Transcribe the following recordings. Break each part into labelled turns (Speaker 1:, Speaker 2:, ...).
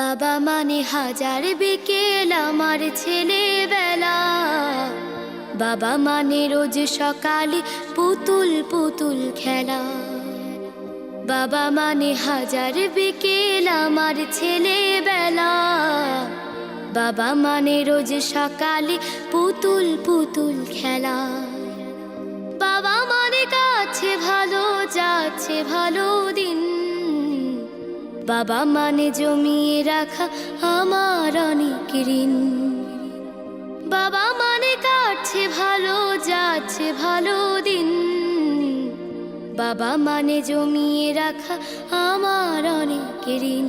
Speaker 1: বাবা মানে হাজার বিকেল আমার ছেলেবেলা। বাবা মানে রোজ সকালে পুতুল পুতুল খেলা। বাবা মানে হাজার বিকেল আমার ছেলেবেলা। বাবা মানে রোজ সকালে পুতুল পুতুল খেলা। বাবা মানে কাছে ভালো যাচ্ছে ভালো দিন। বাবা মানে জমিয়ে রাখা আমার অনেক ঋণ। বাবা মানে কাটছে ভালো যাচ্ছে ভালো দিন। বাবা মানে জমিয়ে রাখা আমার অনেক ঋণ।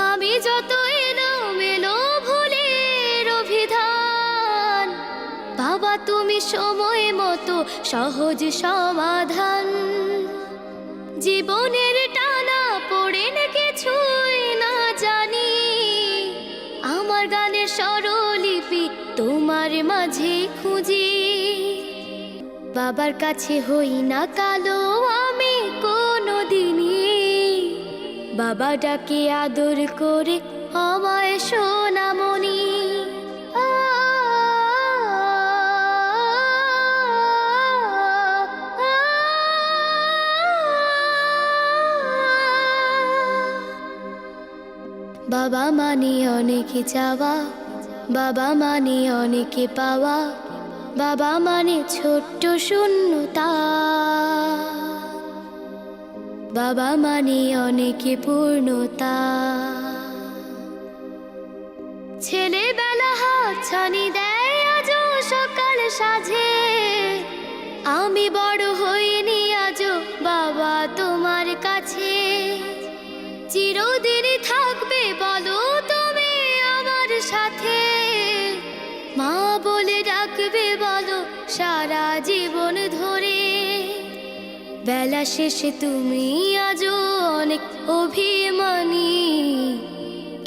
Speaker 1: আমি যত এলোমেলো ভুলের অভিধান, বাবা তুমি সময় মতো সহজ সমাধান। জীবনের টানা পড়ে না কিছুই না জানি, আমার গানের স্বরলিপি তোমার মাঝে খুঁজি। বাবার কাছে হই না কালো আমি কোনো দিনই, বাবা ডাকে আদর করে আমায় সোনামণি। বাবা মানে অনেক চাওয়া, বাবা মানে অনেক পাওয়া। বাবা মানে ছোট্ট শূন্যতা, বাবা মানে অনেক পূর্ণতা। ছেলেবেলা হাতছানি দেয় আজও সকাল সাজে। আমি বড় হইনি আজও বাবা তোমার কাছে। চিরদিনই থাকবে বলো তুমি আমার সাথে, মা বলে ডাকবে বলো সারা জীবন ধরে। বেলা শেষে তুমি আজও অনেক অভিমানী,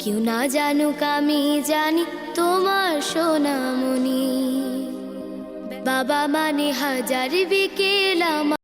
Speaker 1: কেউ না জানুক আমি জানি তোমার সোনামণি। বাবা মানে হাজার বিকেল আমার